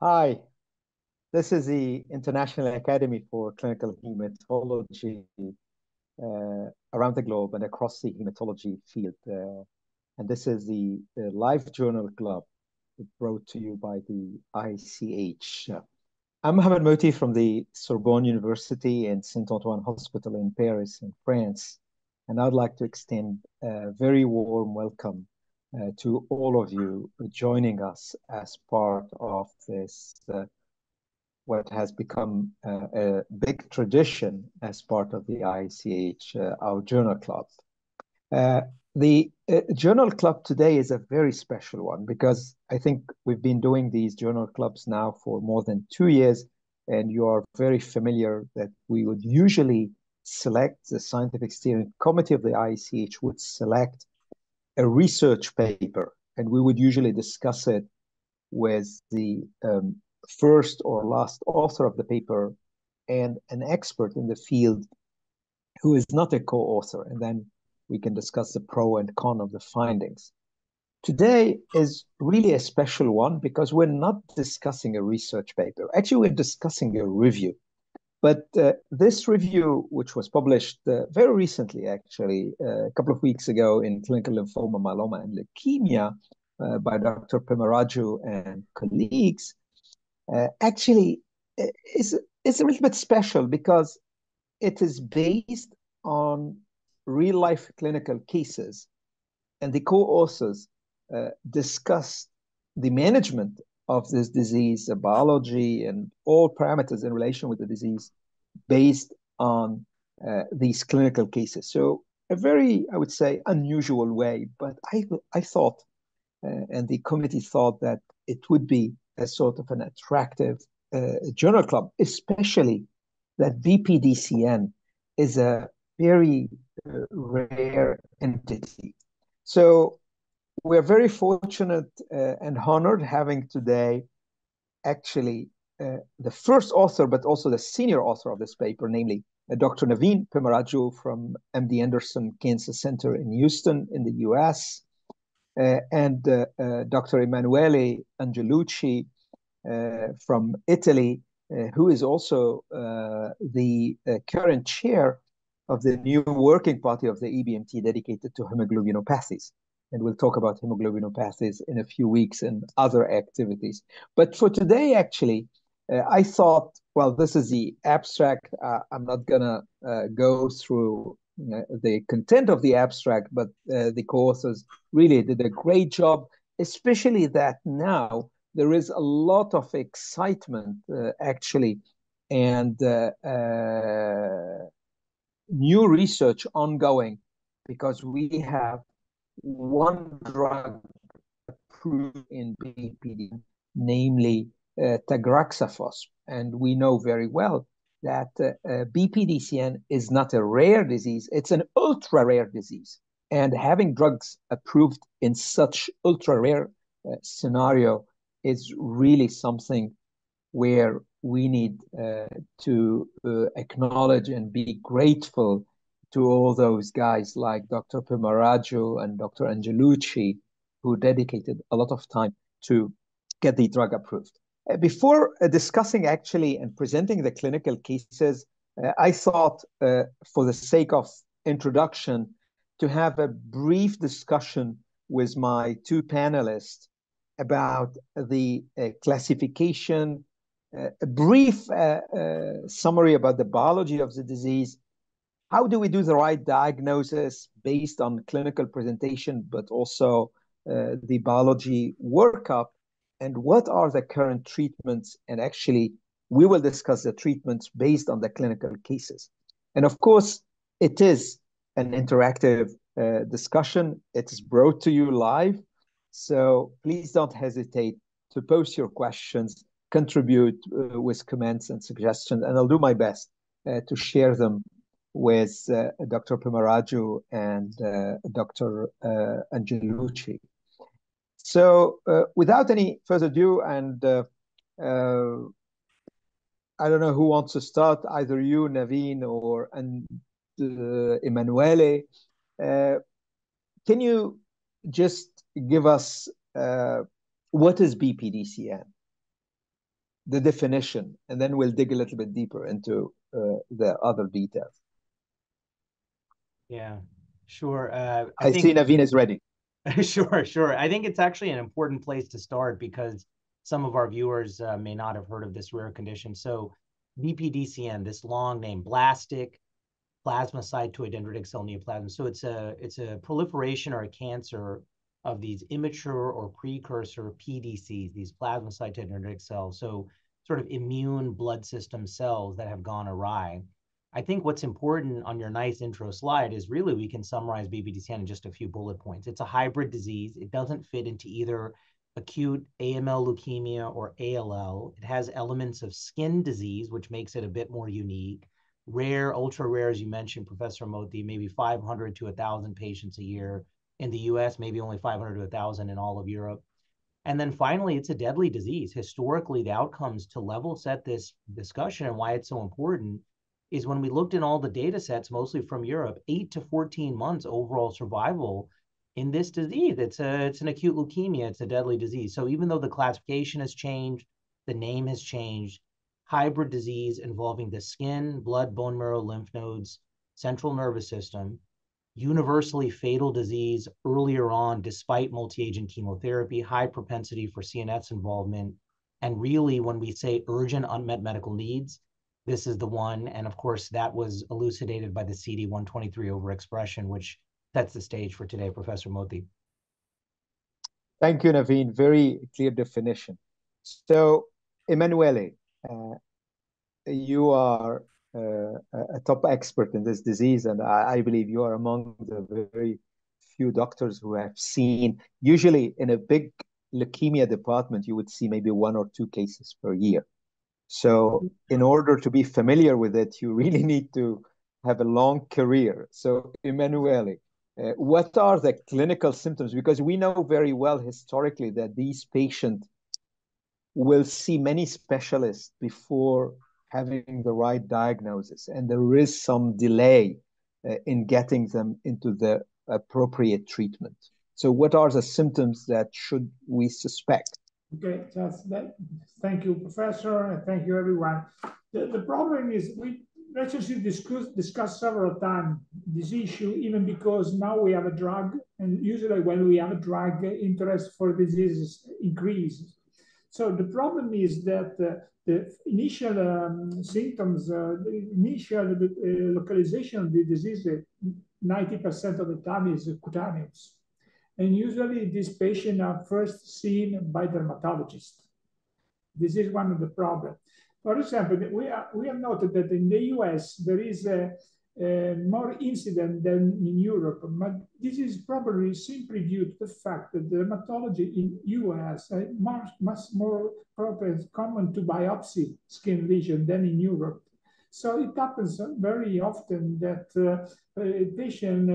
Hi, this is the International Academy for Clinical Hematology around the globe and across the hematology field. And this is the Live Journal Club brought to you by the ICH. I'm Mohamad Mohty from the Sorbonne University and Saint Antoine Hospital in Paris, in France. And I'd like to extend a very warm welcome to all of you joining us as part of this what has become a big tradition as part of the ICH, our journal club. Uh, the journal club today is a very special one because I think we've been doing these journal clubs now for more than 2 years, and you are very familiar that we would usually select the scientific steering committee of the ICH would select a research paper, and we would usually discuss it with the first or last author of the paper and an expert in the field who is not a co-author, and then we can discuss the pro and con of the findings. Today is really a special one because we're not discussing a research paper. Actually, we're discussing a review. But this review, which was published very recently, actually, a couple of weeks ago in Clinical Lymphoma, Myeloma, and Leukemia by Dr. Pemmaraju and colleagues, actually is a little bit special because it is based on real life clinical cases, and the co-authors discussed the management of this disease, the biology, and all parameters in relation with the disease based on these clinical cases. So a very, I would say, unusual way, but I thought, and the committee thought that it would be a sort of an attractive journal club, especially that BPDCN is a very rare entity. So we're very fortunate and honored having today actually the first author, but also the senior author of this paper, namely Dr. Naveen Pemmaraju from MD Anderson Cancer Center in Houston in the US, and Dr. Emanuele Angelucci from Italy, who is also the current chair of the new working party of the EBMT dedicated to hemoglobinopathies. And we'll talk about hemoglobinopathies in a few weeks and other activities. But for today, actually, I thought, well, this is the abstract. I'm not going to go through the content of the abstract, but the co-authors really did a great job, especially that now there is a lot of excitement, actually, and new research ongoing because we have one drug approved in BPD, namely tagraxafos. And we know very well that BPDCN is not a rare disease, it's an ultra rare disease. And having drugs approved in such ultra rare scenario is really something where we need to acknowledge and be grateful to all those guys like Dr. Pemmaraju and Dr. Angelucci, who dedicated a lot of time to get the drug approved. Before discussing actually and presenting the clinical cases, I thought for the sake of introduction to have a brief discussion with my two panelists about the classification, a brief summary about the biology of the disease. How do we do the right diagnosis based on clinical presentation, but also the biology workup? And what are the current treatments? And actually, we will discuss the treatments based on the clinical cases. And of course, it is an interactive discussion. It's brought to you live. So please don't hesitate to post your questions, contribute with comments and suggestions, and I'll do my best to share them with Dr. Pemmaraju and Dr. Angelucci. So without any further ado, and I don't know who wants to start, either you, Naveen, or Emanuele. Can you just give us what is BPDCN? the definition, and then we'll dig a little bit deeper into the other details. Yeah, sure. I see Naveen is ready. Sure. I think it's actually an important place to start because some of our viewers may not have heard of this rare condition. So BPDCN, this long name, blastic plasmacytoid dendritic cell neoplasm. So it's a proliferation or a cancer of these immature or precursor PDCs, these plasmacytoid dendritic cells. So sort of immune blood system cells that have gone awry. I think what's important on your nice intro slide is really we can summarize BPDCN in just a few bullet points. It's a hybrid disease. It doesn't fit into either acute AML leukemia or ALL. It has elements of skin disease, which makes it a bit more unique. Rare, ultra rare, as you mentioned, Professor Mohty, maybe 500 to 1,000 patients a year. In the US, maybe only 500 to 1,000 in all of Europe. And then finally, it's a deadly disease. Historically, the outcomes to level set this discussion and why it's so important is when we looked in all the data sets, mostly from Europe, 8 to 14 months overall survival in this disease. It's an acute leukemia. It's a deadly disease. So even though the classification has changed, the name has changed, hybrid disease involving the skin, blood, bone marrow, lymph nodes, central nervous system, universally fatal disease earlier on, despite multi-agent chemotherapy, high propensity for CNS involvement. And really, when we say urgent unmet medical needs, this is the one. And of course, that was elucidated by the CD123 overexpression, which sets the stage for today, Professor Mohty. Thank you, Naveen. Very clear definition. So, Emanuele, you are a top expert in this disease, and I believe you are among the very few doctors who have seen, usually in a big leukemia department, you would see maybe 1 or 2 cases per year. So in order to be familiar with it, you really need to have a long career. So Emanuele, what are the clinical symptoms? Because we know very well historically that these patients will see many specialists before having the right diagnosis, and there is some delay in getting them into the appropriate treatment. So what are the symptoms that should we suspect? Okay, thank you, Professor, and thank you, everyone. The problem is we actually discussed several times this issue, even because now we have a drug, and usually when we have a drug, interest for diseases increases. So the problem is that the initial symptoms, the initial localization of the disease, 90% of the time is cutaneous. And usually these patients are first seen by dermatologists. This is one of the problems. For example, we have noted that in the US, there is more incident than in Europe, but this is probably simply due to the fact that dermatology in US is much more common to biopsy skin lesion than in Europe. So it happens very often that a patient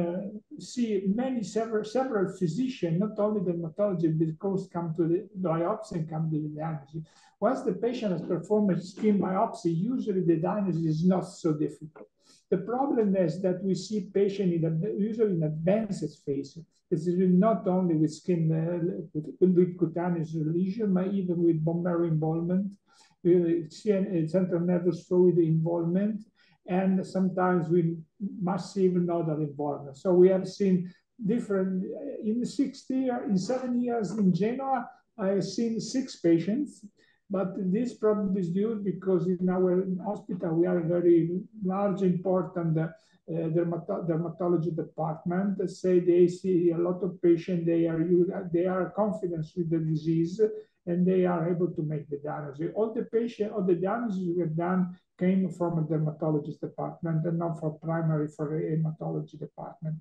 see several physicians, not only dermatologists, because come to the biopsy and come to the diagnosis. Once the patient has performed a skin biopsy, usually the diagnosis is not so difficult. The problem is that we see patients usually in advanced phase. This is not only with skin, with cutaneous lesion, but even with bone marrow involvement, central nervous fluid involvement, and sometimes with massive nodal involvement. So we have seen different, in 7 years in Genoa, I have seen 6 patients, but this problem is due because in our hospital, we are a very large, important dermatology department. They say they see a lot of patients, they are confident with the disease, and they are able to make the diagnosis. All the diagnosis we have done came from a dermatologist department and not for a hematology department.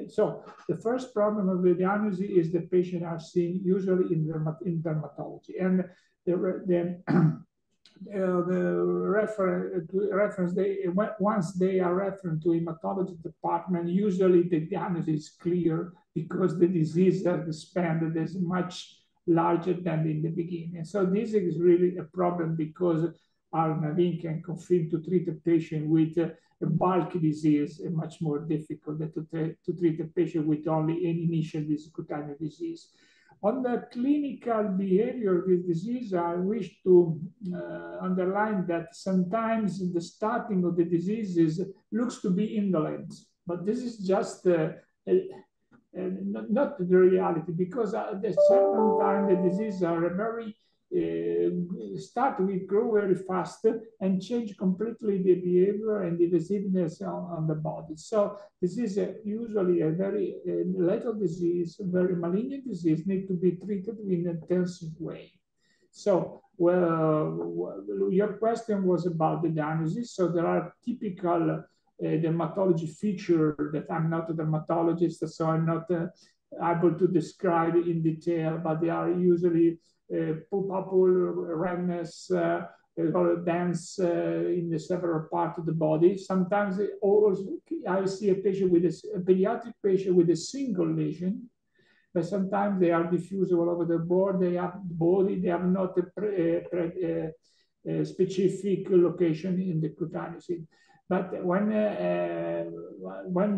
So the first problem of the diagnosis is the patient are seen usually in dermatology. And once they are referred to hematology department, usually the diagnosis is clear because the disease has expanded is much larger than in the beginning. So this is really a problem because our Naveen can confirm to treat a patient with a bulky disease is much more difficult than to treat a patient with only an initial cutaneous disease. On the clinical behavior of this disease, I wish to underline that sometimes the starting of the diseases looks to be indolent, but this is just not the reality, because at a certain time the diseases are very start with grow very fast and change completely the behavior and the diseases on the body. So this is usually a very lethal disease, very malignant disease, need to be treated in an intensive way. So, well, your question was about the diagnosis. So there are typical dermatology features that I'm not a dermatologist, so I'm not able to describe in detail, but they are usually pupil redness, bands in the several parts of the body. Sometimes I see a patient with a pediatric patient with a single lesion, but sometimes they are diffused all over the board. They have not a specific location in the cutaneous. But when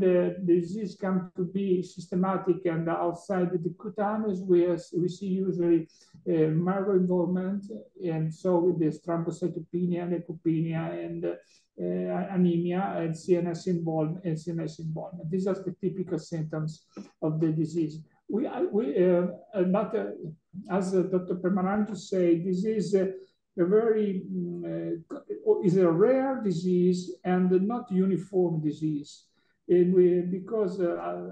the disease comes to be systematic and outside the cutaneous, we see usually marrow involvement, and so with the thrombocytopenia, leukopenia, and anemia, and CNS involvement. These are the typical symptoms of the disease. As Dr. Pemmaraju said, this is is a rare disease and not uniform disease. And because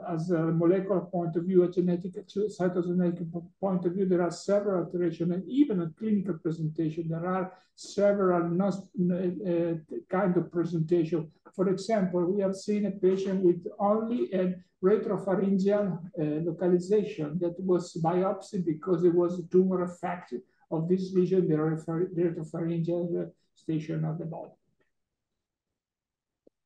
as a molecular point of view, a genetic, cytogenetic point of view, there are several alterations, and even a clinical presentation, there are several kind of presentation. For example, we have seen a patient with only a retropharyngeal localization that was biopsy because it was a tumor effect of this lesion, the retropharyngeal station of the body.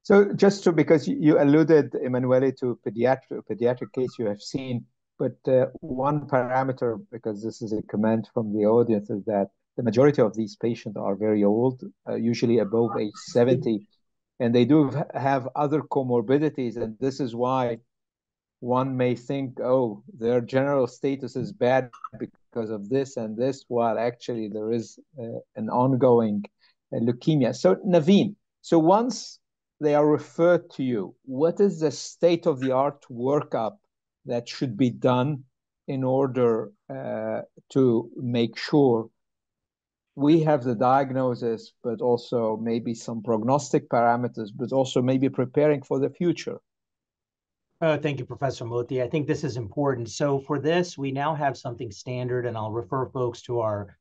So just because you alluded, Emanuele, to pediatric case you have seen, but one parameter, because this is a comment from the audience, is that the majority of these patients are very old, usually above age 70, and they do have other comorbidities, and this is why one may think, oh, their general status is bad because of this and this, while actually there is an ongoing leukemia. So Naveen, so once they are referred to you, what is the state-of-the-art workup that should be done in order to make sure we have the diagnosis, but also maybe some prognostic parameters, but also maybe preparing for the future? Thank you, Professor Mohty. I think this is important. So for this, we now have something standard, and I'll refer folks to our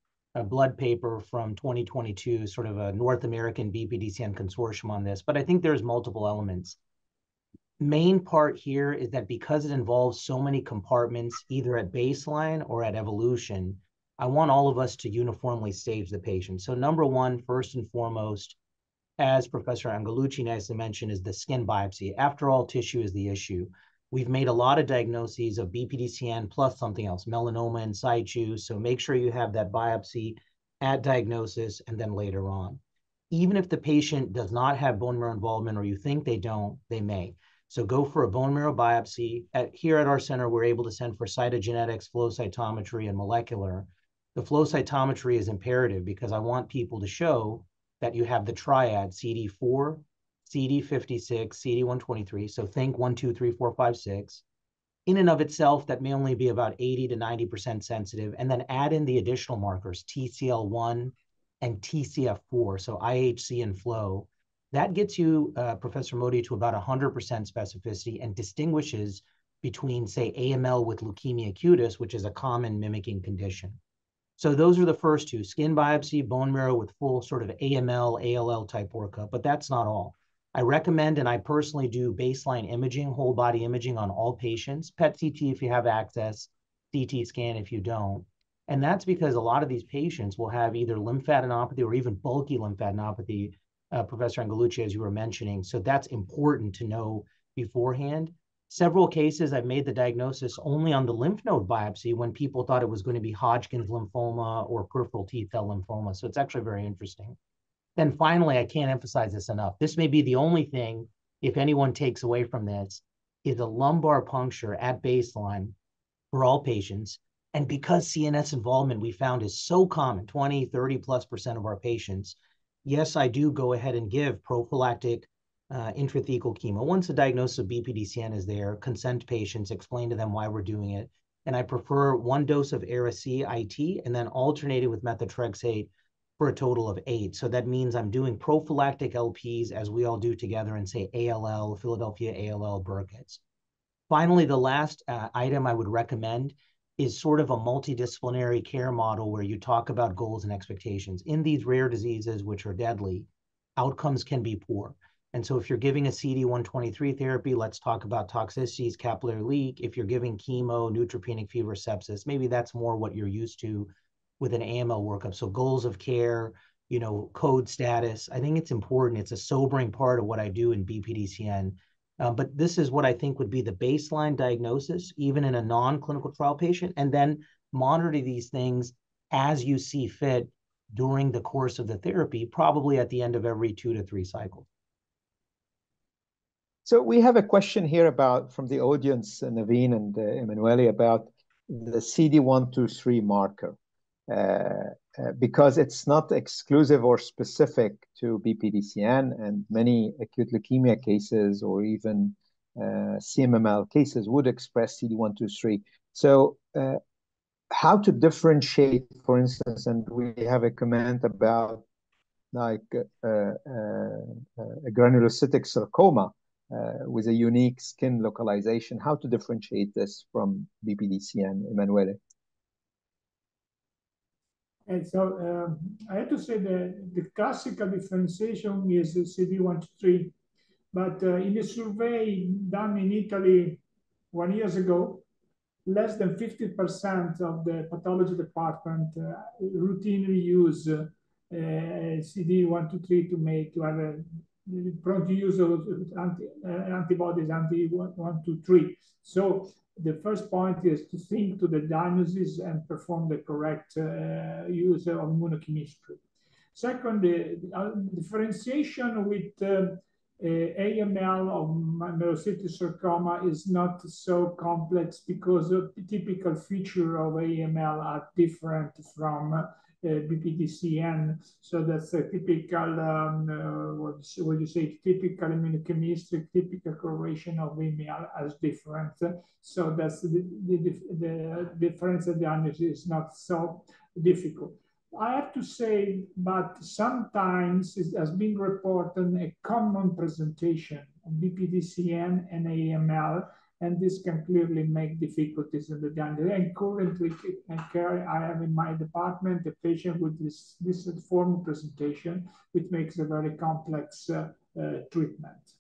blood paper from 2022, sort of a North American BPDCN consortium on this, but I think there's multiple elements. Main part here is that because it involves so many compartments, either at baseline or at evolution, I want all of us to uniformly stage the patient. So number one, first and foremost, as Professor Angelucci nicely mentioned, is the skin biopsy. After all, tissue is the issue. We've made a lot of diagnoses of BPDCN plus something else, melanoma in situ. So make sure you have that biopsy at diagnosis and then later on. Even if the patient does not have bone marrow involvement, or you think they don't, they may. So go for a bone marrow biopsy. Here at our center, we're able to send for cytogenetics, flow cytometry, and molecular. The flow cytometry is imperative because I want people to show that you have the triad CD4, CD56, CD123. So think 1, 2, 3, 4, 5, 6. In and of itself, that may only be about 80 to 90% sensitive. And then add in the additional markers, TCL1 and TCF4, so IHC and flow. That gets you, Professor Mohty, to about 100% specificity and distinguishes between, say, AML with leukemia cutis, which is a common mimicking condition. So those are the first two, skin biopsy, bone marrow with full sort of AML, ALL type workup, but that's not all. I recommend, and I personally do, baseline imaging, whole body imaging on all patients, PET CT if you have access, CT scan if you don't. And that's because a lot of these patients will have either lymphadenopathy or even bulky lymphadenopathy, Professor Angelucci, as you were mentioning. So that's important to know beforehand. Several cases, I've made the diagnosis only on the lymph node biopsy when people thought it was going to be Hodgkin's lymphoma or peripheral T-cell lymphoma. So it's actually very interesting. Then finally, I can't emphasize this enough. This may be the only thing, if anyone takes away from this, is a lumbar puncture at baseline for all patients And because CNS involvement we found is so common, 20, 30+% of our patients, yes, I do go ahead and give prophylactic intrathecal chemo. Once a diagnosis of BPDCN is there, consent patients, explain to them why we're doing it. And I prefer 1 dose of Ara-C IT and then alternated with methotrexate for a total of 8. So that means I'm doing prophylactic LPs as we all do together in, say, ALL, Philadelphia ALL, Burkitt's. Finally, the last item I would recommend is sort of a multidisciplinary care model where you talk about goals and expectations. In these rare diseases, which are deadly, outcomes can be poor. And so if you're giving a CD123 therapy, let's talk about toxicities, capillary leak. If you're giving chemo, neutropenic fever, sepsis, maybe that's more what you're used to with an AML workup. So goals of care, you know, code status. I think it's important. It's a sobering part of what I do in BPDCN. But this is what I think would be the baseline diagnosis, even in a non-clinical trial patient, and then monitor these things as you see fit during the course of the therapy, probably at the end of every 2 to 3 cycles. So we have a question here about from the audience, Naveen and Emanuele, about the CD123 marker, because it's not exclusive or specific to BPDCN, and many acute leukemia cases or even CMML cases would express CD123. So how to differentiate, for instance, and we have a comment about like a granulocytic sarcoma, with a unique skin localization, how to differentiate this from BPDCN, Emanuele? And so I have to say that the classical differentiation is CD123, but in a survey done in Italy 1 year ago, less than 50% of the pathology department routinely use CD123 to have a prone to use of antibodies, anti-123. So the first point is to think to the diagnosis and perform the correct use of immunochemistry. Second, differentiation with AML or myelocytic sarcoma is not so complex because the typical feature of AML are different from BPDCN. So that's a typical, what you say, typical immunochemistry, typical correlation of AML as different. So that's the difference of the analysis is not so difficult. I have to say, but sometimes it has been reported a common presentation of BPDCN and AML, and this can clearly make difficulties in the diagnosis. And currently, I have in my department a patient with this form presentation, which makes a very complex treatment.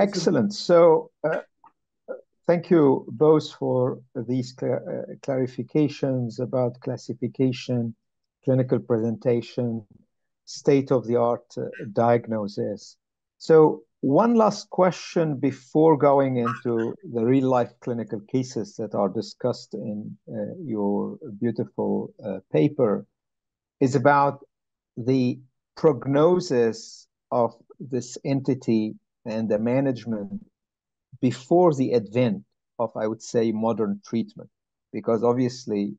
Excellent. So thank you both for these clarifications about classification, clinical presentation, state-of-the-art diagnosis. So one last question before going into the real-life clinical cases that are discussed in your beautiful paper is about the prognosis of this entity and the management before the advent of, I would say, modern treatment, because obviously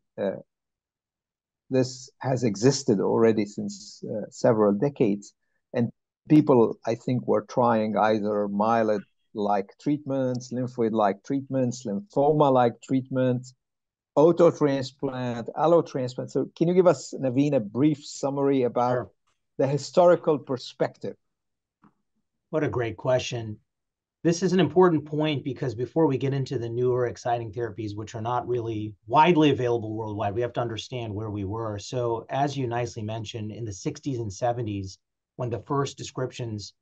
this has existed already since several decades, and people, I think, were trying either myeloid-like treatments, lymphoid-like treatments, lymphoma-like treatments, autotransplant, allotransplant. So can you give us, Naveen, a brief summary about the historical perspective? What a great question. This is an important point because before we get into the newer exciting therapies, which are not really widely available worldwide, we have to understand where we were. So as you nicely mentioned, in the 60s and 70s, when the first descriptions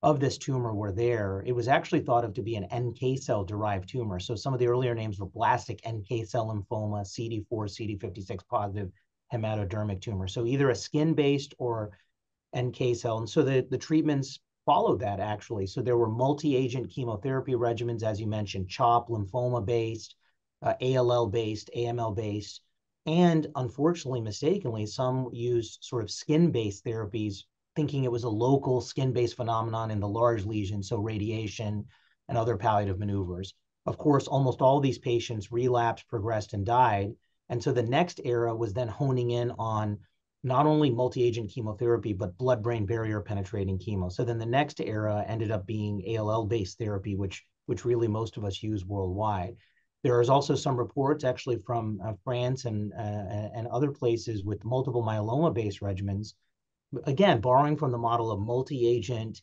of this tumor were there, it was actually thought of to be an NK cell derived tumor. So some of the earlier names were blastic NK cell lymphoma, CD4, CD56 positive hematodermic tumor. So either a skin-based or NK cell. And so the treatments followed that, actually. So there were multi-agent chemotherapy regimens, as you mentioned, CHOP, lymphoma-based, ALL-based, AML-based, and unfortunately, mistakenly, some used sort of skin-based therapies, thinking it was a local skin-based phenomenon in the large lesion, so radiation and other palliative maneuvers. Of course, almost all these patients relapsed, progressed, and died. And so the next era was then honing in on not only multi-agent chemotherapy, but blood-brain barrier penetrating chemo. So then the next era ended up being ALL-based therapy, which really most of us use worldwide. There is also some reports actually from France and other places with multiple myeloma-based regimens, again, borrowing from the model of multi-agent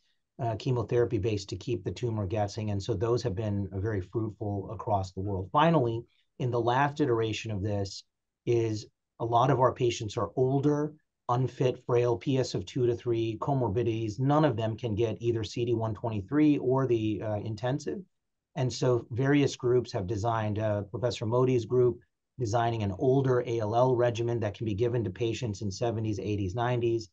chemotherapy-based to keep the tumor guessing. And so those have been very fruitful across the world. Finally, in the last iteration of this is a lot of our patients are older, unfit, frail, PS of 2 to 3, comorbidities. None of them can get either CD123 or the intensive. And so various groups have designed, Professor Mohty's group, designing an older ALL regimen that can be given to patients in 70s, 80s, 90s.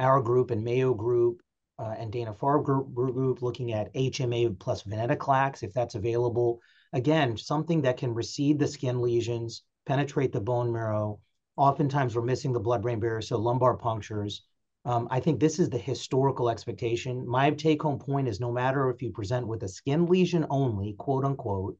Our group and Mayo group and Dana-Farber group looking at HMA plus venetoclax, if that's available. Again, something that can recede the skin lesions, penetrate the bone marrow. Oftentimes we're missing the blood-brain barrier, so lumbar punctures. I think this is the historical expectation. My take-home point is no matter if you present with a skin lesion only, quote unquote,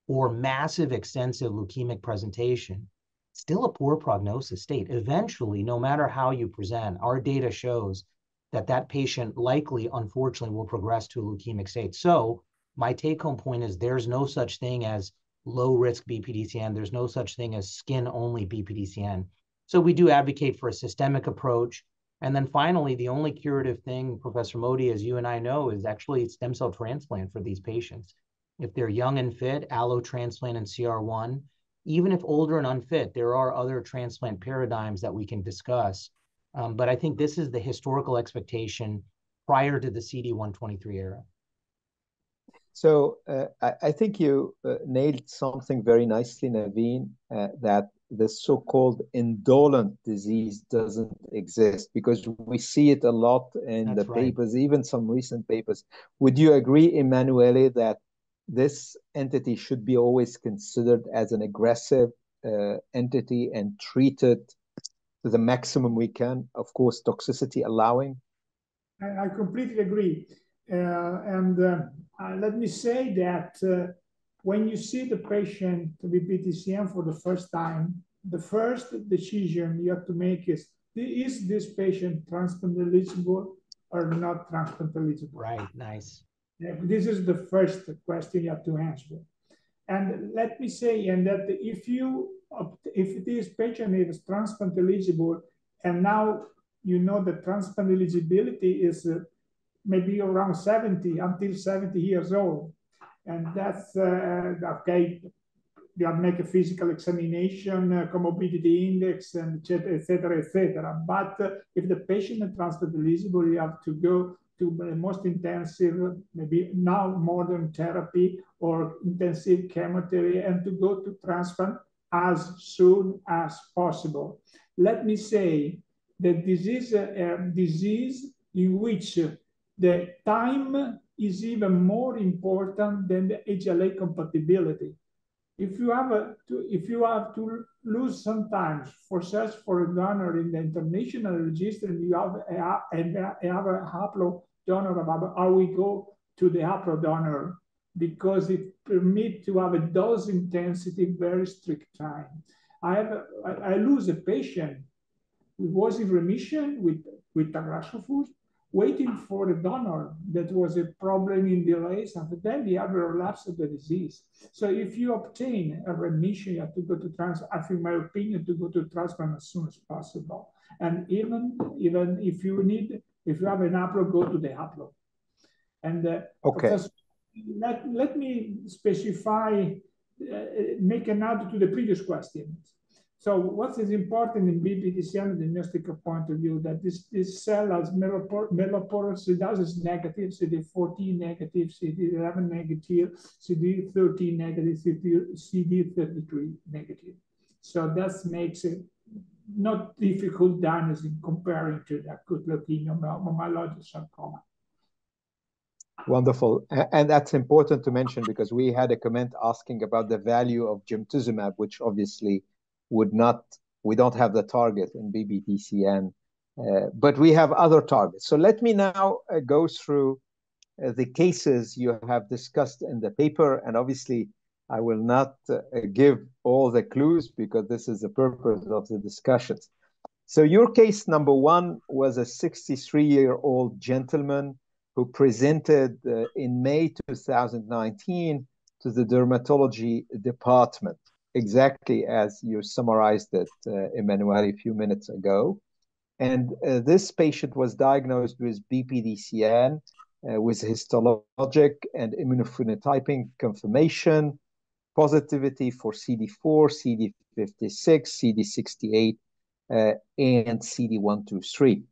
or massive extensive leukemic presentation, still a poor prognosis state. Eventually, no matter how you present, our data shows that that patient likely, unfortunately, will progress to a leukemic state. So my take-home point is there's no such thing as low-risk BPDCN. There's no such thing as skin-only BPDCN. So we do advocate for a systemic approach. And then finally, the only curative thing, Professor Mohty, as you and I know, is actually stem cell transplant for these patients. If they're young and fit, allo transplant and CR1. Even if older and unfit, there are other transplant paradigms that we can discuss. But I think this is the historical expectation prior to the CD123 era. So I think you nailed something very nicely, Naveen, that the so-called indolent disease doesn't exist, because we see it a lot in the papers, even some recent papers. Would you agree, Emanuele, that this entity should be always considered as an aggressive entity and treated to the maximum we can, of course, toxicity allowing? I completely agree. Let me say that when you see the patient with BPDCN for the first time, the first decision you have to make is this patient transplant eligible or not transplant eligible? Right, nice. This is the first question you have to answer. And let me say, and that if this patient is transplant eligible, and now you know that transplant eligibility is maybe around 70 until 70 years old, and that's okay. You have to make a physical examination, comorbidity index, and et cetera, et cetera, et cetera. But if the patient is transplant eligible, you have to go to the most intensive, maybe now modern therapy or intensive chemotherapy, and to go to transplant as soon as possible. Let me say that this is a disease in which the time is even more important than the HLA compatibility. If you have to lose some time for search for a donor in the international register, and you have a haplo donor, how we go to the haplo donor, because it permits to have a dose intensity very strict time. I lose a patient who was in remission with tagracofusp, waiting for a donor that was a problem in the race, and then the other relapse of the disease. So if you obtain a remission, you have to go to transplant, I think, my opinion, to go to transplant as soon as possible. And even if you have an haplo, go to the haplo. And okay. Let me specify, make an add to the previous question. So what is important in BPDCN diagnostic point of view, that this cell has melaporosis negative, CD14 negative, CD11 negative, CD13 negative, CD33 negative. So that makes it not difficult diagnosing comparing to the acute leukemia, myeloid sarcoma. Wonderful. And that's important to mention, because we had a comment asking about the value of gemtuzumab, which obviously we don't have the target in BPDCN, but we have other targets. So let me now go through the cases you have discussed in the paper. And obviously, I will not give all the clues because this is the purpose of the discussions. So your case number one was a 63-year-old gentleman who presented in May 2019 to the dermatology department, exactly as you summarized it, Emanuele, a few minutes ago. And this patient was diagnosed with BPDCN with histologic and immunophenotyping confirmation, positivity for CD4, CD56, CD68, and CD123.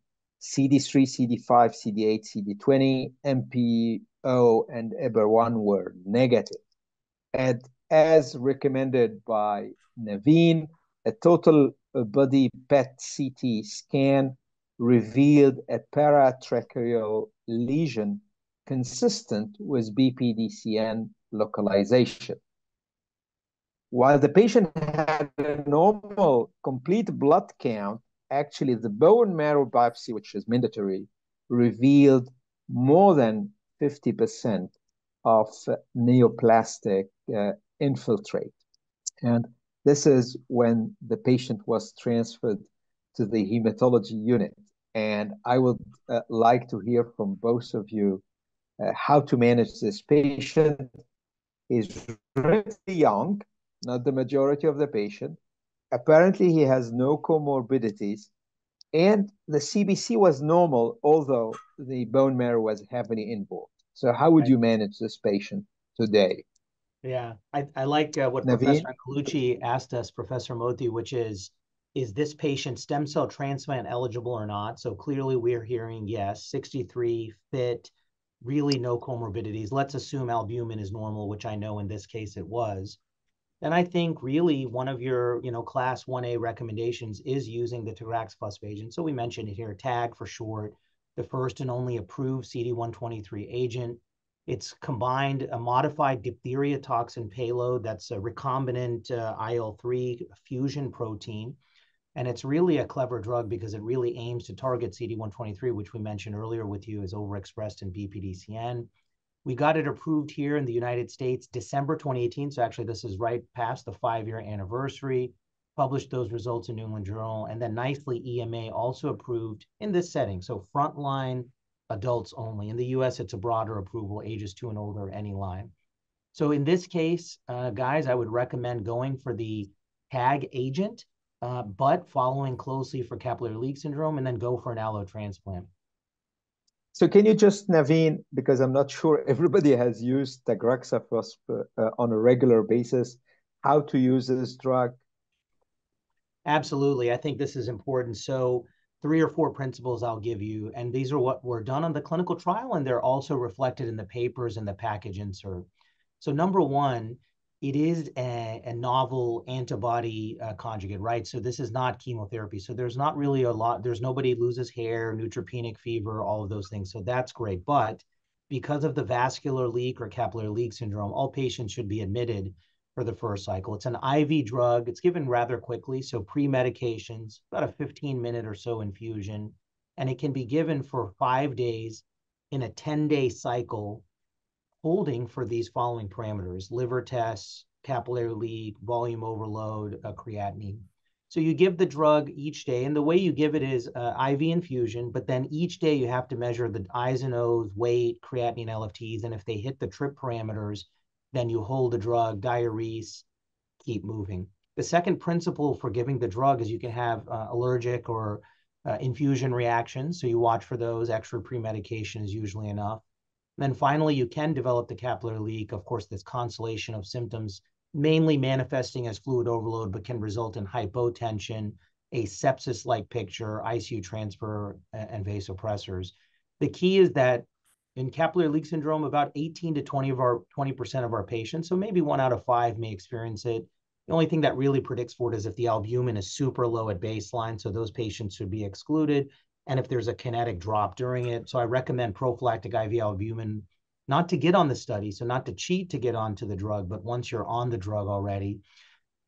CD3, CD5, CD8, CD20, MPO, and EBER1 were negative. And as recommended by Naveen, a total body PET CT scan revealed a paratracheal lesion consistent with BPDCN localization. While the patient had a normal complete blood count, actually the bone marrow biopsy, which is mandatory, revealed more than 50% of neoplastic infiltrate. And this is when the patient was transferred to the hematology unit. And I would like to hear from both of you how to manage this patient. He's relatively young, not the majority of the patient. Apparently, he has no comorbidities, and the CBC was normal, although the bone marrow was heavily involved. So how would you manage this patient today? Yeah, I like what Naveen? Professor Angelucci asked us, Professor Mohty, which is this patient stem cell transplant eligible or not? So clearly we're hearing yes, 63, fit, really no comorbidities. Let's assume albumin is normal, which I know in this case it was. Then I think really one of your, class 1A recommendations is using the taraxphosphate agent. So we mentioned it here, TAG for short, the first and only approved CD123 agent. It's combined a modified diphtheria toxin payload that's a recombinant IL-3 fusion protein. And it's really a clever drug because it really aims to target CD123, which we mentioned earlier with you is overexpressed in BPDCN. We got it approved here in the United States, December 2018. So actually this is right past the 5-year anniversary, published those results in New England Journal. And then nicely EMA also approved in this setting. So frontline adults only. In the US, it's a broader approval, ages 2 and older, any line. So in this case, guys, I would recommend going for the TAG agent, but following closely for capillary leak syndrome and then go for an allo transplant. So can you just, Naveen, because I'm not sure everybody has used tagraxofosp on a regular basis, how to use this drug? Absolutely. I think this is important. So 3 or 4 principles I'll give you, and these are what were done on the clinical trial, and they're also reflected in the papers and the package insert. So number 1, it is a novel antibody conjugate, right? So this is not chemotherapy. So there's not really a lot, there's nobody loses hair, neutropenic fever, all of those things. So that's great. But because of the vascular leak or capillary leak syndrome, all patients should be admitted for the first cycle. It's an IV drug. It's given rather quickly. So pre-medications, about a 15-minute or so infusion. And it can be given for 5 days in a 10-day cycle, holding for these following parameters: liver tests, capillary leak, volume overload, creatinine. So you give the drug each day, and the way you give it is IV infusion, but then each day you have to measure the I's and O's, weight, creatinine, LFTs, and if they hit the trip parameters, then you hold the drug, diurese, keep moving. The second principle for giving the drug is you can have allergic or infusion reactions, so you watch for those. Extra pre-medication is usually enough. And then finally, you can develop the capillary leak, of course, this constellation of symptoms, mainly manifesting as fluid overload, but can result in hypotension, a sepsis-like picture, ICU transfer, and vasopressors. The key is that in capillary leak syndrome, about 18 to 20% of our patients, so maybe 1 out of 5 may experience it. The only thing that really predicts for it is if the albumin is super low at baseline, so those patients should be excluded, and if there's a kinetic drop during it. So I recommend prophylactic IV albumin, not to get on the study, so not to cheat to get onto the drug, but once you're on the drug already.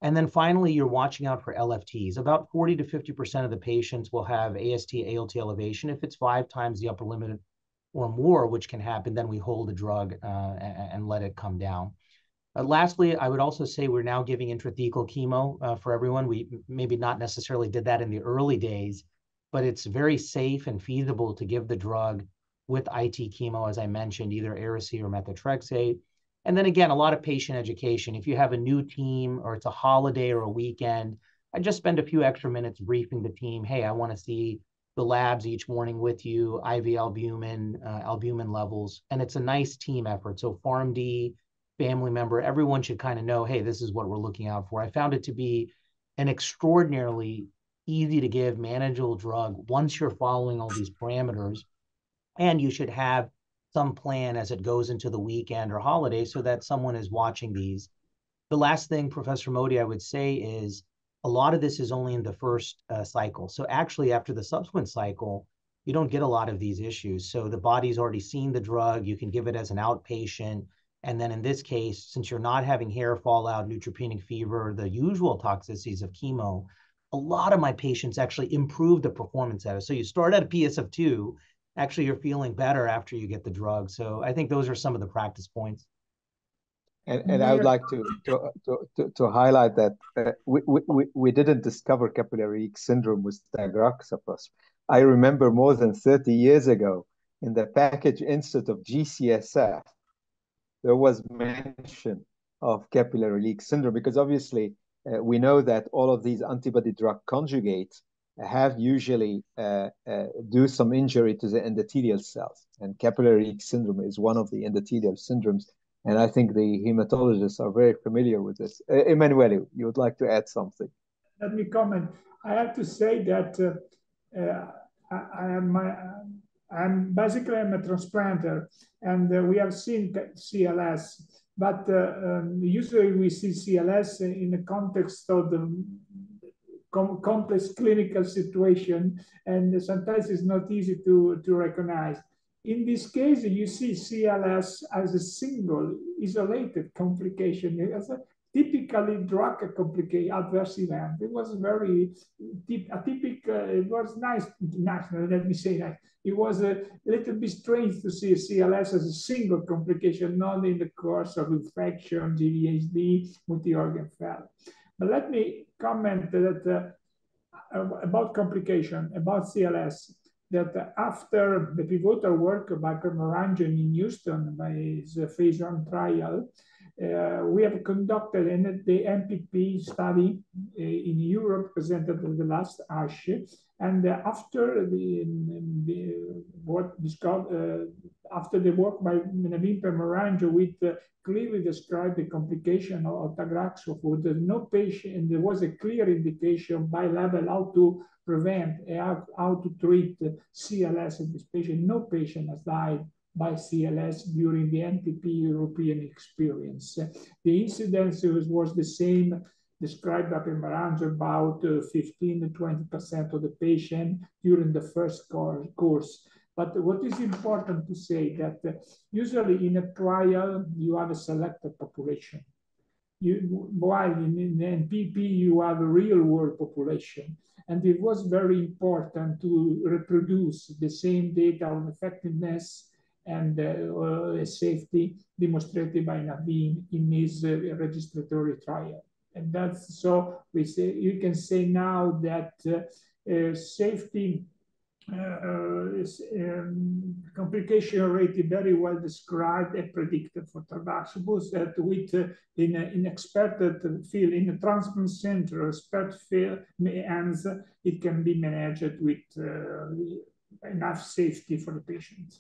And then finally, you're watching out for LFTs. About 40 to 50% of the patients will have AST, ALT elevation. If it's 5 times the upper limit or more, which can happen, then we hold the drug and let it come down. Lastly, I would also say we're now giving intrathecal chemo for everyone. We maybe not necessarily did that in the early days, but it's very safe and feasible to give the drug with IT chemo, as I mentioned, either Aracy or methotrexate. And then again, a lot of patient education. If you have a new team or it's a holiday or a weekend, I just spend a few extra minutes briefing the team. Hey, I want to see the labs each morning with you, IV albumin, albumin levels, and it's a nice team effort. So PharmD, family member, everyone should kind of know, hey, this is what we're looking out for. I found it to be an extraordinarily easy to give, manageable drug once you're following all these parameters. And you should have some plan as it goes into the weekend or holiday so that someone is watching these. The last thing, Professor Mohty, I would say is a lot of this is only in the first cycle. So actually, after the subsequent cycle, you don't get a lot of these issues. So the body's already seen the drug. You can give it as an outpatient. And then in this case, since you're not having hair fallout, neutropenic fever, the usual toxicities of chemo, a lot of my patients actually improve the performance at it. So you start at a PS of 2, actually you're feeling better after you get the drug. So I think those are some of the practice points. And I would like to highlight that we didn't discover capillary leak syndrome with digraxapus. I remember more than 30 years ago in the package insert of GCSF, there was mention of capillary leak syndrome because obviously we know that all of these antibody drug conjugates have usually do some injury to the endothelial cells, and capillary leak syndrome is one of the endothelial syndromes. And I think the hematologists are very familiar with this. Emanuele, you would like to add something? Let me comment. I have to say that I'm basically I'm a transplanter, and we have seen CLS, but usually we see CLS in the context of the complex clinical situation, and sometimes it's not easy to recognize. In this case, you see CLS as a single, isolated complication. As a typically drug complication, adverse event. It was very atypical. It was nice, let me say that. It was a little bit strange to see CLS as a single complication, not in the course of infection, GVHD, multi-organ failure. But let me comment that about complication, about CLS, that after the pivotal work by Pemmaraju in Houston, by his phase 1 trial, we have conducted the MPP study in Europe, presented at the last ASH, and after after the work by Naveen Pemmaraju, with clearly described the complication of tagraxofusp. No patient, and there was a clear indication by level how to prevent, how to treat CLS in this patient. No patient has died by CLS during the NPP European experience. The incidence was the same described by Pemmaraju, about 15 to 20% of the patient during the first course. But what is important to say that usually in a trial, you have a selected population. While in NPP, you have a real world population. And it was very important to reproduce the same data on effectiveness and safety demonstrated by Naveen in his registratory trial. And that's so we say, you can say now that safety complication rate is very well described and predicted for tagraxofusp, that with in expected field in the transplant center, expert field hands, it can be managed with enough safety for the patient.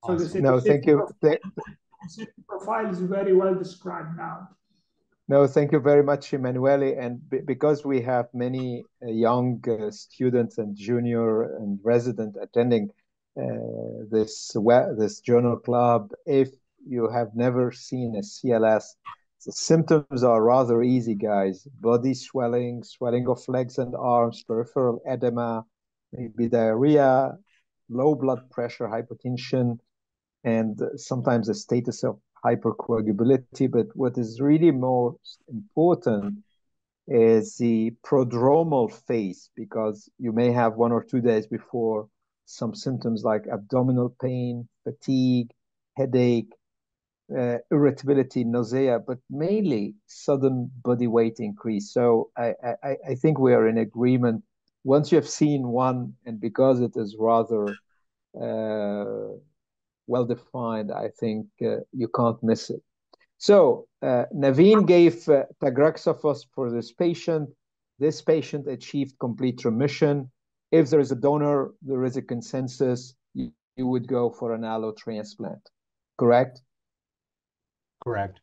Awesome. So no, thank you. The safety profile is very well described now. No, thank you very much, Emanuele. And because we have many young students and junior and resident attending this journal club, if you have never seen a CLS, the symptoms are rather easy, guys. Body swelling, swelling of legs and arms, peripheral edema, maybe diarrhea, low blood pressure, hypotension, and sometimes a status of hypercoagulability. But what is really most important is the prodromal phase, because you may have 1 or 2 days before some symptoms like abdominal pain, fatigue, headache, irritability, nausea, but mainly sudden body weight increase. So I think we are in agreement. Once you have seen one, and because it is rather well defined, I think you can't miss it. So Naveen gave tagraxofos for this patient. This patient achieved complete remission. If there is a donor, there is a consensus, you would go for an allo transplant, correct? Correct.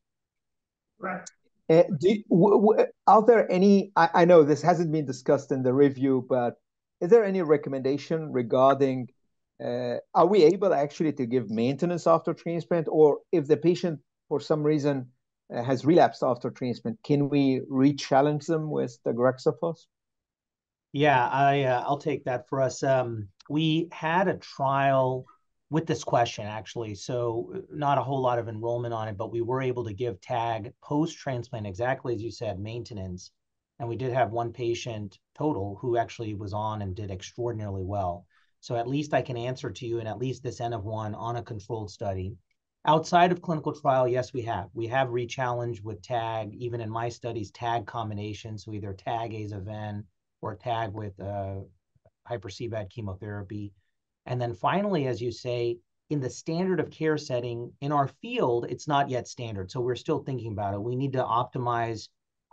Right. Are there any, I know this hasn't been discussed in the review, but is there any recommendation regarding, are we able actually to give maintenance after transplant, or if the patient for some reason has relapsed after transplant, can we re-challenge them with the tagraxofos? Yeah, I'll take that for us. We had a trial with this question, actually, so not a whole lot of enrollment on it, but we were able to give TAG post-transplant, exactly as you said, maintenance. And we did have one patient total who actually was on and did extraordinarily well. So at least I can answer to you in at least this N of 1 on a controlled study. Outside of clinical trial, yes, we have. We have re-challenged with TAG, even in my studies, TAG combinations, so either TAG azaven or TAG with hyper-CVAD chemotherapy. And then finally, as you say, in the standard of care setting, in our field, it's not yet standard. So we're still thinking about it. We need to optimize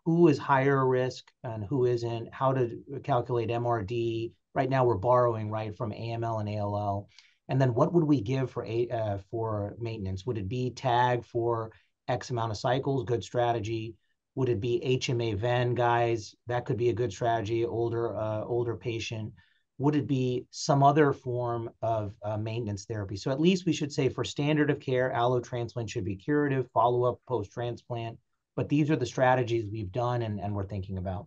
who is higher risk and who isn't, how to calculate MRD. Right now, we're borrowing, right, from AML and ALL. And then what would we give for maintenance? Would it be TAG for X amount of cycles? Good strategy. Would it be HMA ven, guys? That could be a good strategy, older patient. Would it be some other form of maintenance therapy? So at least we should say for standard of care, allo transplant should be curative, follow-up post-transplant. But these are the strategies we've done and we're thinking about.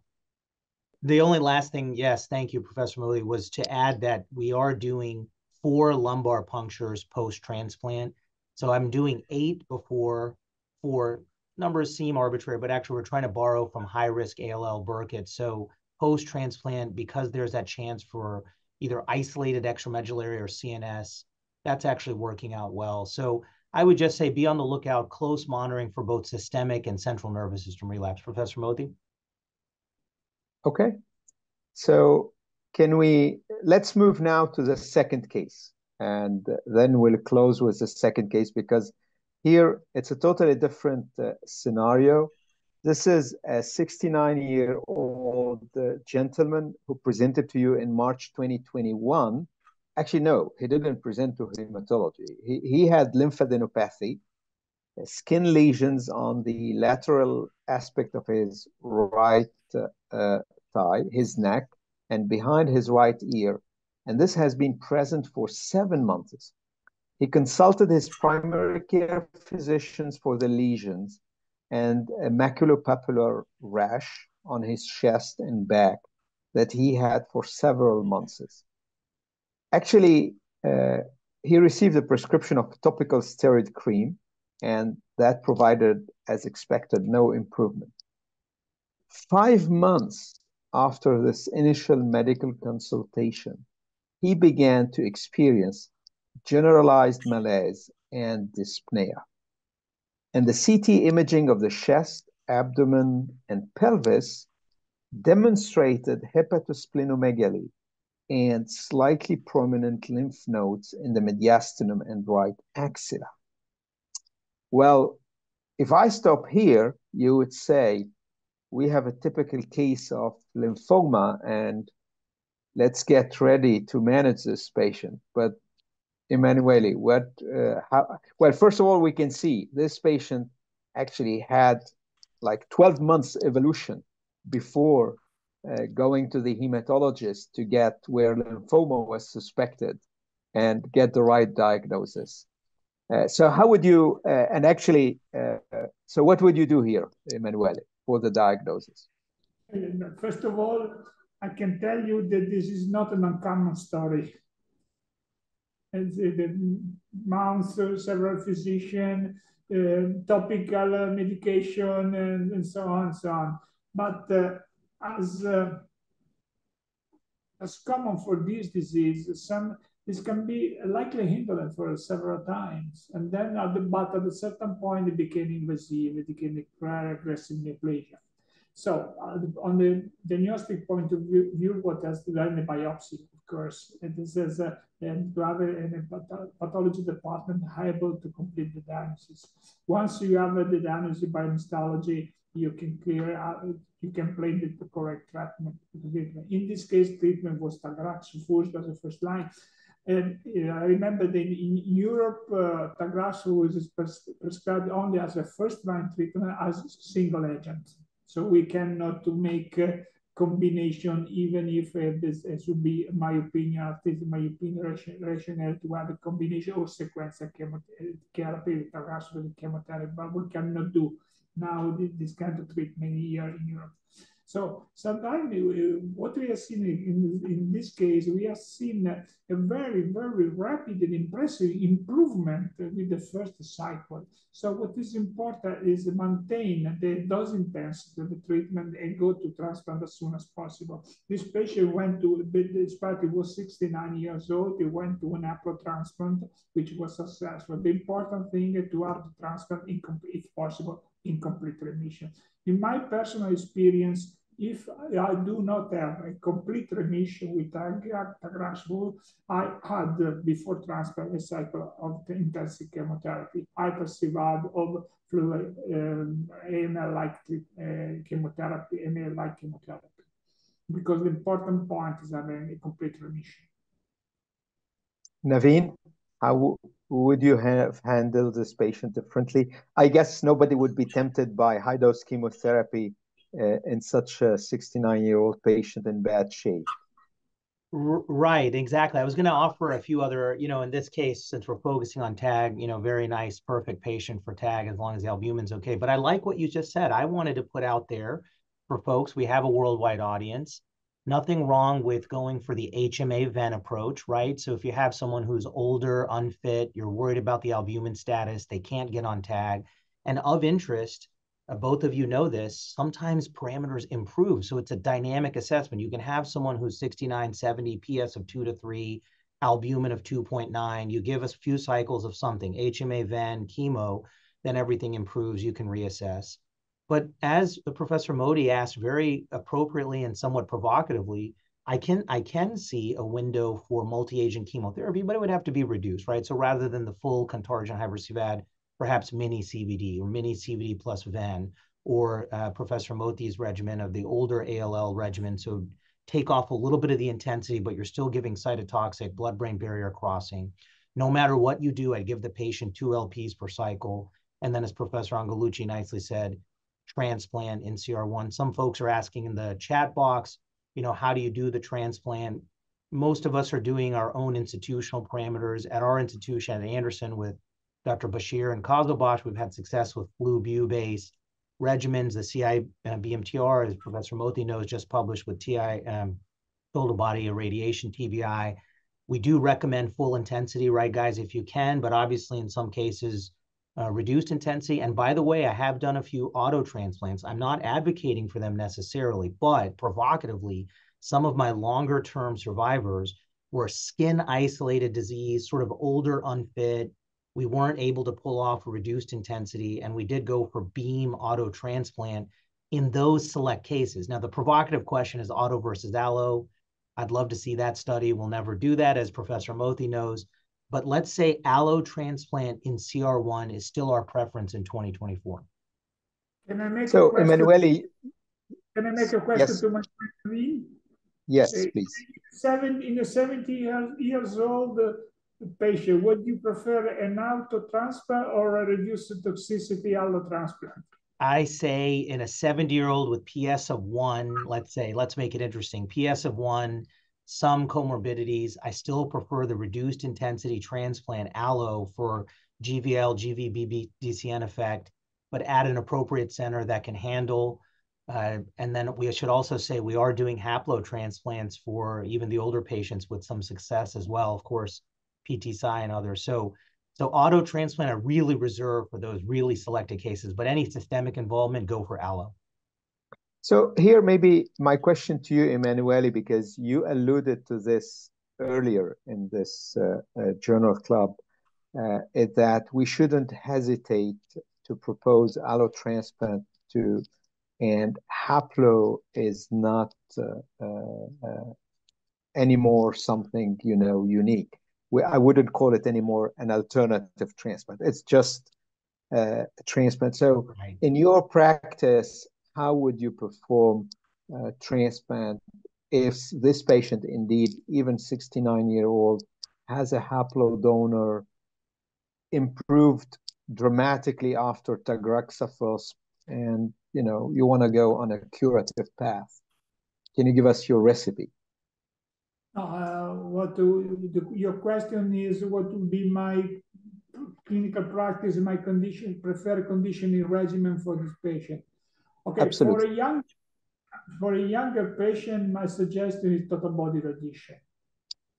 The only last thing, yes, thank you, Professor Mohty, was to add that we are doing 4 lumbar punctures post-transplant. So I'm doing 8 before 4. Numbers seem arbitrary, but actually we're trying to borrow from high-risk ALL Burkitt. So post-transplant, because there's that chance for either isolated extramedullary or CNS, that's actually working out well. So I would just say be on the lookout, close monitoring for both systemic and central nervous system relapse. Professor Mohty? Okay. So let's move now to the second case, and then we'll close with the second case, because here it's a totally different scenario. This is a 69-year-old gentleman who presented to you in March 2021. Actually, no, he didn't present to hematology. He had lymphadenopathy, skin lesions on the lateral aspect of his right thigh, his neck, and behind his right ear. And this has been present for 7 months. He consulted his primary care physicians for the lesions and a maculopapular rash on his chest and back that he had for several months. Actually, he received a prescription of topical steroid cream, and that provided, as expected, no improvement. 5 months after this initial medical consultation, he began to experience generalized malaise and dyspnea. And the CT imaging of the chest, abdomen, and pelvis demonstrated hepatosplenomegaly and slightly prominent lymph nodes in the mediastinum and right axilla. Well, if I stop here, you would say we have a typical case of lymphoma and let's get ready to manage this patient. But Emanuele, well, first of all, we can see this patient actually had like 12 months evolution before going to the hematologist to get where lymphoma was suspected and get the right diagnosis. So how would you, so what would you do here, Emanuele, for the diagnosis? First of all, I can tell you that this is not an uncommon story. The months, several physicians, topical medication, and so on and so on. But as common for this disease, some this can be likely hindered for several times. And then at a certain point, it became invasive, it became a aggressive neoplasia. So on the diagnostic point of view, what has to be done in the biopsy, of course, and this is to have a pathology department able to complete the diagnosis. Once you have the diagnosis by histology, you can clear out, you can plan the correct treatment. In this case, treatment was tagraxofusp as the first line. And I remember that in Europe, tagraxo was prescribed only as a first-line treatment as single agent. So we cannot make a combination, even if this would be, in my opinion, rational to have a combination or sequential chemotherapy, tagraxo with chemotherapy, but we cannot do now this kind of treatment here in Europe. So sometimes what we have seen in this case, we have seen a very, very rapid and impressive improvement with the first cycle. So what is important is maintain the dose intensity of the treatment and go to transplant as soon as possible. This patient went to, despite he was 69 years old, he went to an Apple transplant, which was successful. The important thing is to have the transplant, if possible, in complete remission. In my personal experience, if I do not have a complete remission with tagraxo, I had before transplant a cycle of intensive chemotherapy, hypercivad of AML-like chemotherapy, because the important point is having a complete remission. Naveen, how would you have handled this patient differently? I guess nobody would be tempted by high-dose chemotherapy in such a 69-year-old patient in bad shape. Right, exactly. I was going to offer a few other, in this case, since we're focusing on TAG, very nice, perfect patient for TAG as long as the albumin's okay. But I like what you just said. I wanted to put out there for folks, we have a worldwide audience. Nothing wrong with going for the HMA-VEN approach, right? So if you have someone who's older, unfit, you're worried about the albumin status, they can't get on TAG, and of interest, both of you know this, sometimes parameters improve. So it's a dynamic assessment. You can have someone who's 69, 70, PS of 2 to 3, albumin of 2.9. You give us a few cycles of something, HMA, VEN, chemo, then everything improves. You can reassess. But as Professor Mohty asked very appropriately and somewhat provocatively, I can see a window for multi-agent chemotherapy, but it would have to be reduced, right? So rather than the full Cantargia hypercivad, perhaps mini CVD or mini CVD plus VEN, or Professor Mohty's regimen of the older ALL regimen. So take off a little bit of the intensity, but you're still giving cytotoxic blood-brain barrier crossing. No matter what you do, I give the patient 2 LPs per cycle. And then as Professor Angelucci nicely said, transplant in CR1. Some folks are asking in the chat box, how do you do the transplant? Most of us are doing our own institutional parameters. At our institution at Anderson with Dr. Bashir and Kozlobosh, we've had success with flu-bu-based regimens. The CI-BMTR, as Professor Mohty knows, just published with TI, total body irradiation, TBI. We do recommend full intensity, right, guys, if you can, but obviously in some cases, reduced intensity. And by the way, I have done a few auto transplants. I'm not advocating for them necessarily, but provocatively, some of my longer term survivors were skin isolated disease, sort of older, unfit. We weren't able to pull off a reduced intensity, and we did go for beam auto transplant in those select cases. Now, the provocative question is auto versus allo. I'd love to see that study. We'll never do that, as Professor Mohty knows. But let's say allo transplant in CR1 is still our preference in 2024. Can I make so, Emanuele, can I make a question yes. to my friend? Yes, please. In a 70 years old patient, would you prefer an auto transplant or a reduced toxicity allo transplant? I say in a 70-year-old with PS of 1, let's make it interesting, PS of 1, some comorbidities, I still prefer the reduced intensity transplant allo for GVL, BPDCN effect, but at an appropriate center that can handle. And then we should also say we are doing haplo transplants for even the older patients with some success as well, of course, PTSI and others. So auto transplant are really reserved for those really selected cases, but any systemic involvement, go for allo. So here maybe my question to you, Emanuele, because you alluded to this earlier in this journal club is that we shouldn't hesitate to propose allotransplant to, and haplo is not anymore something, you know, unique. I wouldn't call it anymore an alternative transplant. It's just a transplant. So Right. in your practice, how would you perform transplant if this patient indeed, even 69-year-old, has a haplo donor, improved dramatically after tagraxofos, and you know you want to go on a curative path? Can you give us your recipe? Your question is what would be my clinical practice, my preferred conditioning regimen for this patient? Okay, Absolutely. for a younger patient, my suggestion is total body radiation.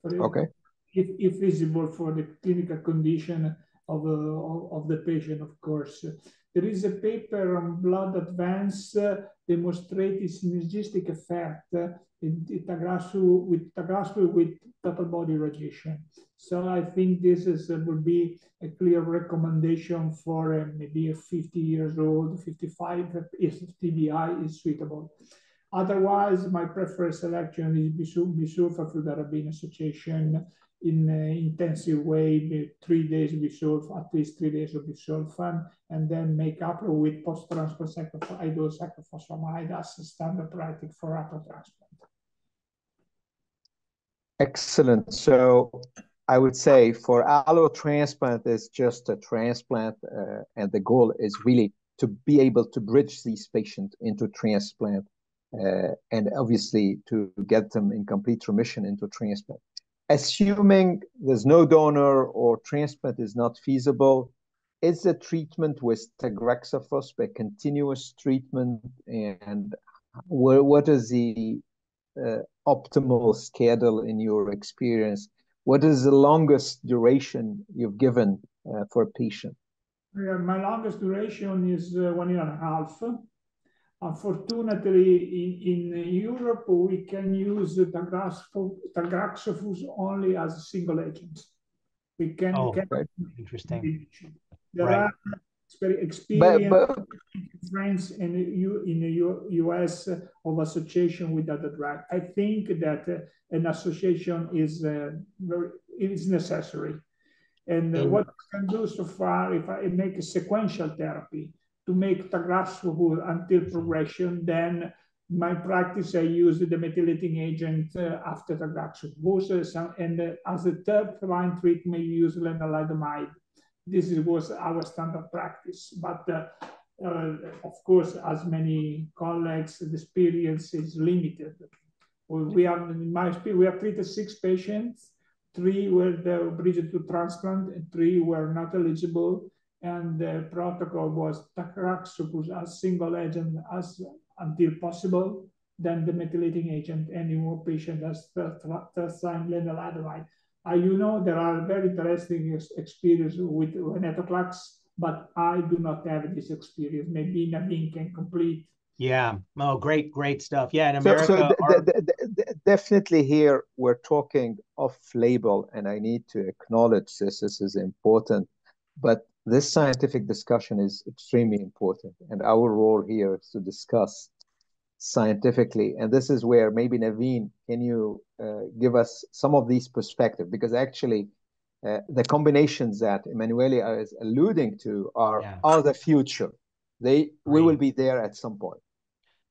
Okay. If feasible for the clinical condition of the patient, of course. There is a paper on blood advance demonstrating synergistic effect with tagraxo with total body radiation. So I think this would be a clear recommendation for maybe a 50 years old, 55, if TBI is suitable. Otherwise, my preferred selection is bisulfa-fludarabine association in an intensive way, 3 days bisulfa, at least 3 days of bisulfan, and then make haplo with post-transplant cyclophosphamide as a standard practice for haplo transplant. Excellent. So I would say for allotransplant, it's just a transplant, and the goal is really to be able to bridge these patients into transplant, and obviously to get them in complete remission into transplant. Assuming there's no donor or transplant is not feasible, is the treatment with tagraxofos a continuous treatment, and what is the optimal schedule in your experience? What is the longest duration you've given for a patient? My longest duration is 1 year and a half. Unfortunately, in Europe, we can use tagraxofos only as a single agent. We can. Right. Interesting. There right. are very experienced friends in the US of association with other drug. I think that an association is necessary. And what I can do so far, if I make a sequential therapy to make tagraxofos until progression, then my practice, I use the methylating agent after tagraxofos, and as a third line treatment, you use lenalidomide. This was our standard practice, but of course, as many colleagues, the experience is limited. We have, in my experience, we have treated 6 patients. 3 were bridged to transplant, and 3 were not eligible. And the protocol was tagraxofos as single agent until possible, then the methylating agent, any more patient as third line lenalidomide. You know, there are very interesting experience with venetoclax, but I do not have this experience. Maybe Naveen can complete. Yeah. Oh, great stuff. Yeah, in America. Definitely here we're talking off-label, and I need to acknowledge this. This is important, but this scientific discussion is extremely important, and our role here is to discuss scientifically. And this is where maybe Naveen, can you give us some of these perspectives? Because actually the combinations that Emanuele is alluding to are the future. We will be there at some point.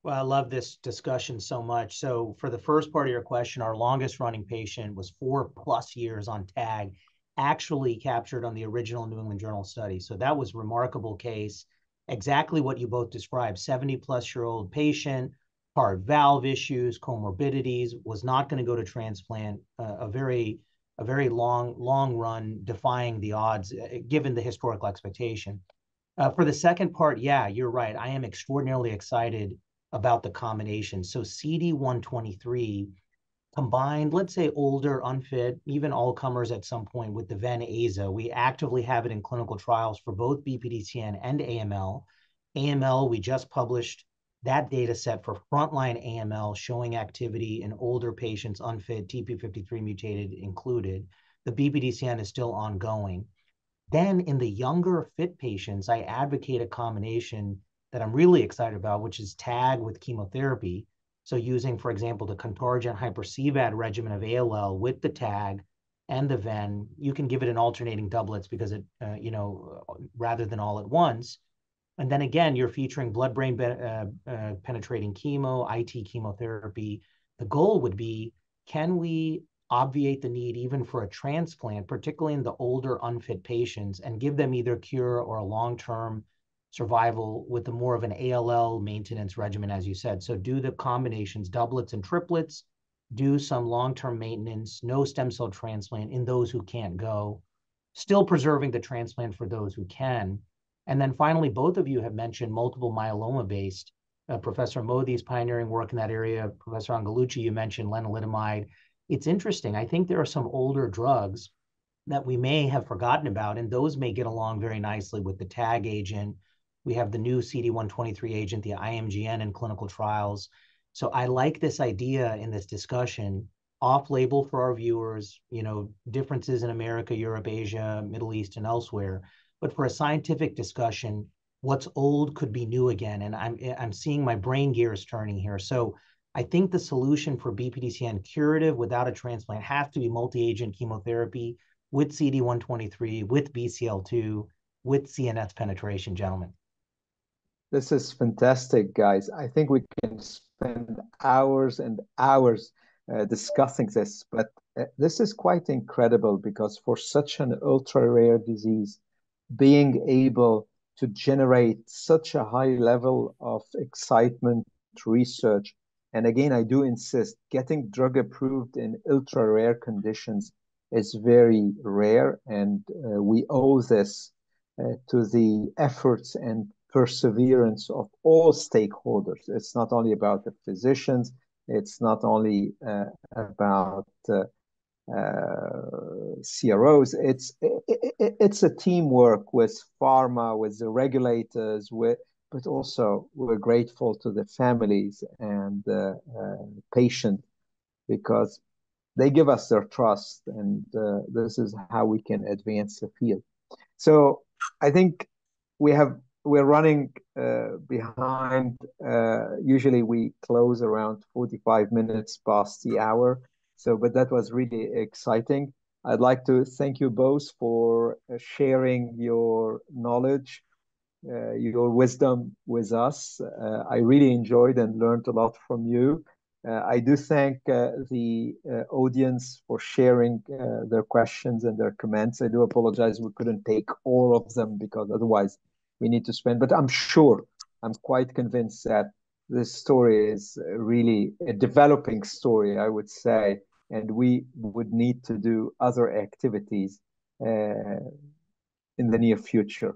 Well, I love this discussion so much. So for the first part of your question, our longest running patient was 4+ years on TAG, actually captured on the original New England Journal study. So that was a remarkable case. Exactly what you both described, 70+-year-old patient, heart valve issues, comorbidities, was not going to go to transplant, a very long run, defying the odds, given the historical expectation. For the second part, yeah, you're right. I am extraordinarily excited about the combination. So CD123 combined, let's say older, unfit, even all comers at some point with the ven-aza. We actively have it in clinical trials for both BPDCN and AML. AML, we just published that data set for frontline AML showing activity in older patients, unfit, TP53 mutated included. The BPDCN is still ongoing. Then in the younger fit patients, I advocate a combination that I'm really excited about, which is TAG with chemotherapy. So using, for example, the Contargent hyper-CVAD regimen of ALL with the TAG and the VEN, you can give it in alternating doublets because it, rather than all at once. And then again, you're featuring blood-brain penetrating chemo, IT chemotherapy. The goal would be, can we obviate the need even for a transplant, particularly in the older unfit patients, and give them either cure or a long-term survival with more of an ALL maintenance regimen, as you said. So do the combinations, doublets and triplets, do some long-term maintenance, no stem cell transplant in those who can't go, still preserving the transplant for those who can. And then finally, both of you have mentioned multiple myeloma-based. Professor Mohty's pioneering work in that area. Professor Angelucci, you mentioned lenalidomide. It's interesting. I think there are some older drugs that we may have forgotten about, and those may get along very nicely with the TAG agent. We have the new CD123 agent, the IMGN, in clinical trials. So I like this idea in this discussion, off-label for our viewers, differences in America, Europe, Asia, Middle East, and elsewhere. But for a scientific discussion, what's old could be new again. And I'm seeing my brain gears turning here. So I think the solution for BPDCN curative without a transplant has to be multi-agent chemotherapy with CD123, with BCL2, with CNS penetration, gentlemen. This is fantastic, guys. I think we can spend hours and hours discussing this, but this is quite incredible because for such an ultra-rare disease, being able to generate such a high level of excitement, research, and again, I do insist, getting drug approved in ultra-rare conditions is very rare, and we owe this to the efforts and perseverance of all stakeholders. It's not only about the physicians, it's not only about CROs. It's a teamwork with pharma, with the regulators, but also we're grateful to the families and the patients because they give us their trust, and this is how we can advance the field. So I think we're running behind. Usually we close around 45 minutes past the hour. So, but that was really exciting. I'd like to thank you both for sharing your knowledge, your wisdom with us. I really enjoyed and learned a lot from you. I do thank the audience for sharing their questions and their comments. I do apologize we couldn't take all of them because otherwise we need to spend, but I'm quite convinced that this story is really a developing story, I would say, and we would need to do other activities in the near future.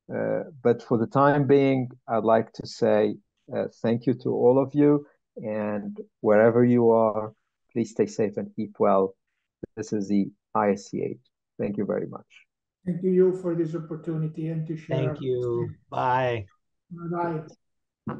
But for the time being, I'd like to say thank you to all of you, and wherever you are, please stay safe and keep well. This is the ISCH. Thank you very much. Thank you for this opportunity and to share. Thank you. Bye. Bye-bye.